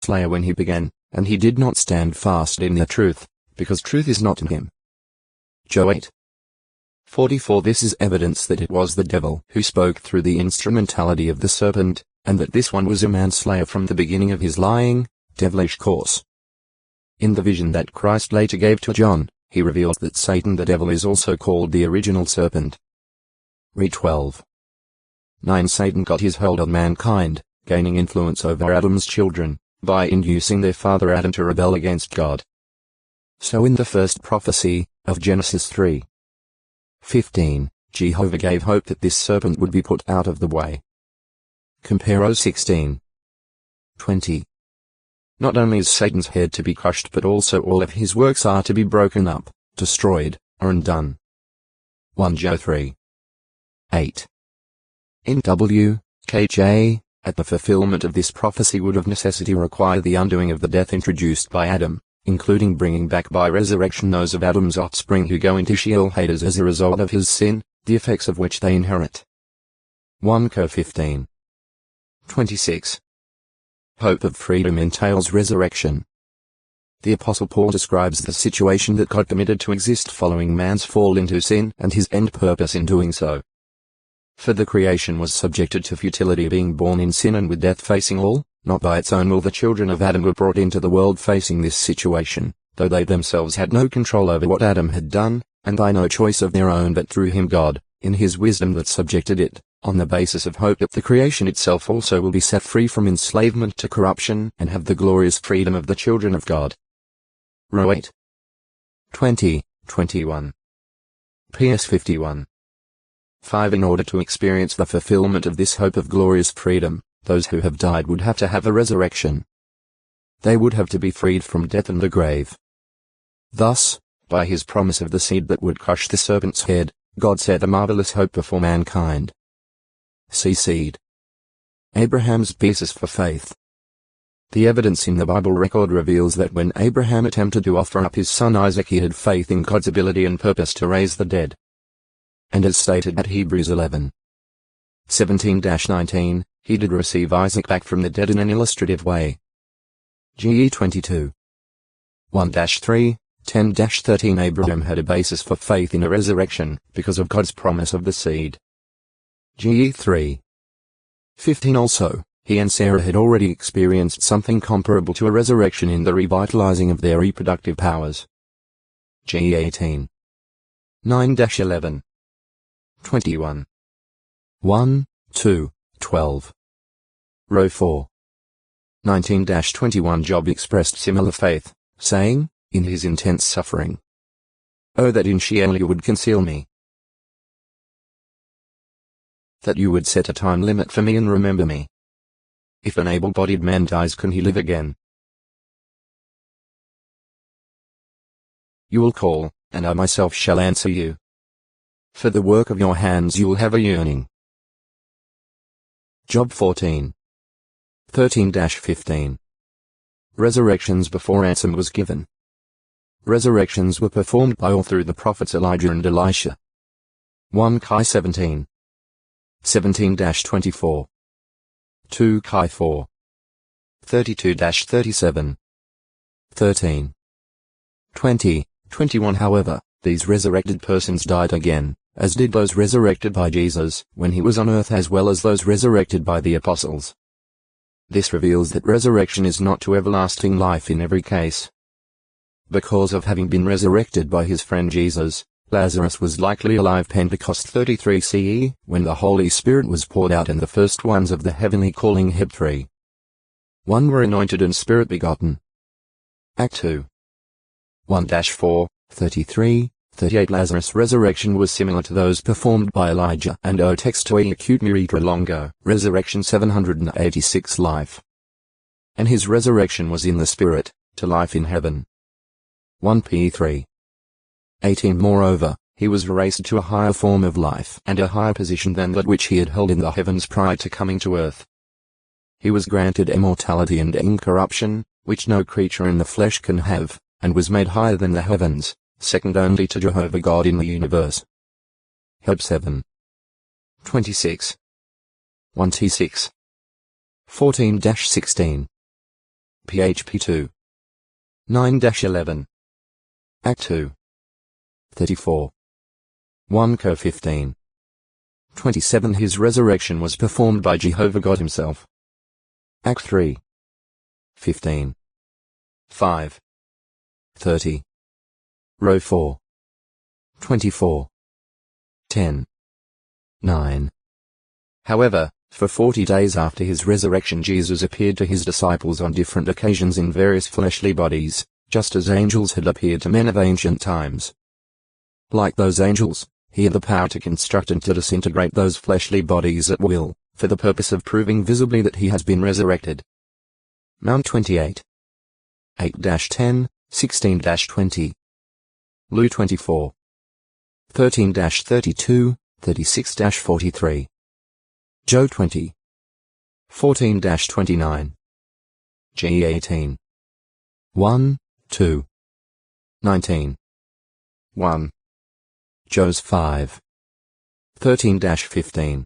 manslayer when he began, and he did not stand fast in the truth, because truth is not in him. Job 8:44. This is evidence that it was the devil who spoke through the instrumentality of the serpent, and that this one was a manslayer from the beginning of his lying, devilish course. In the vision that Christ later gave to John, he reveals that Satan the devil is also called the original serpent. Read 12:9. Satan got his hold on mankind, gaining influence over Adam's children, by inducing their father Adam to rebel against God. So in the first prophecy, of Genesis 3:15, Jehovah gave hope that this serpent would be put out of the way. Compare 16:20. Not only is Satan's head to be crushed, but also all of his works are to be broken up, destroyed, or undone. 1 Job 3:8. NWKJ, at the fulfillment of this prophecy would of necessity require the undoing of the death introduced by Adam, including bringing back by resurrection those of Adam's offspring who go into Sheol Hades as a result of his sin, the effects of which they inherit. 1 Cor 15:26. Hope of freedom entails resurrection. The Apostle Paul describes the situation that God permitted to exist following man's fall into sin and his end purpose in doing so. For the creation was subjected to futility, being born in sin and with death facing all. Not by its own will the children of Adam were brought into the world facing this situation, though they themselves had no control over what Adam had done, and by no choice of their own, but through him God, in his wisdom, that subjected it, on the basis of hope that the creation itself also will be set free from enslavement to corruption and have the glorious freedom of the children of God. Row 8:20-21. PS 51:5. In order to experience the fulfillment of this hope of glorious freedom, those who have died would have to have a resurrection. They would have to be freed from death and the grave. Thus, by his promise of the seed that would crush the serpent's head, God set a marvelous hope before mankind. See seed. Abraham's basis for faith. The evidence in the Bible record reveals that when Abraham attempted to offer up his son Isaac, he had faith in God's ability and purpose to raise the dead. And as stated at Hebrews 11:17-19, he did receive Isaac back from the dead in an illustrative way. GE 22:1-3-10-13. Abraham had a basis for faith in a resurrection, because of God's promise of the seed. GE 3:15. Also, he and Sarah had already experienced something comparable to a resurrection in the revitalizing of their reproductive powers. GE 18:9-11-21. 1, 2, 12. Row 4:19-21. Job expressed similar faith, saying, in his intense suffering, "Oh, that in Sheol you would conceal me, that you would set a time limit for me and remember me. If an able-bodied man dies, can he live again? You will call, and I myself shall answer you. For the work of your hands you will have a yearning." Job 14:13-15. Resurrections before ransom was given. Resurrections were performed by or through the prophets Elijah and Elisha. 1 Kai 17:17-24. 2 Kai 4:32-37. 13:20-21. However, these resurrected persons died again, as did those resurrected by Jesus when he was on earth, as well as those resurrected by the apostles. This reveals that resurrection is not to everlasting life in every case. Because of having been resurrected by his friend Jesus, Lazarus was likely alive Pentecost 33 CE, when the Holy Spirit was poured out and the first ones of the heavenly calling Heb 3:1 were anointed and Spirit begotten. Act 2. 1-4:33-38. Lazarus' resurrection was similar to those performed by Elijah and O textoi acute miritra longo, resurrection 786 life. And his resurrection was in the Spirit, to life in heaven. 1 P 3:18. Moreover, he was raised to a higher form of life and a higher position than that which he had held in the heavens prior to coming to earth. He was granted immortality and incorruption, which no creature in the flesh can have, and was made higher than the heavens, second only to Jehovah God in the universe. Heb 7:26. 1 T 6:14-16. php 2. 9-11. Act 2. 34. 1 Co 15. 27 His resurrection was performed by Jehovah God himself. Act 3. 15. 5. 30. Row 4. 24. 10. 9. However, for 40 days after his resurrection Jesus appeared to his disciples on different occasions in various fleshly bodies, just as angels had appeared to men of ancient times. Like those angels, he had the power to construct and to disintegrate those fleshly bodies at will, for the purpose of proving visibly that he has been resurrected. Mount 28. 8-10, 16-20. Lu 24. 13-32, 36-43. Joe 20. 14-29. G 18. 1, 2. 19. 1. Joe's 5. 13-15.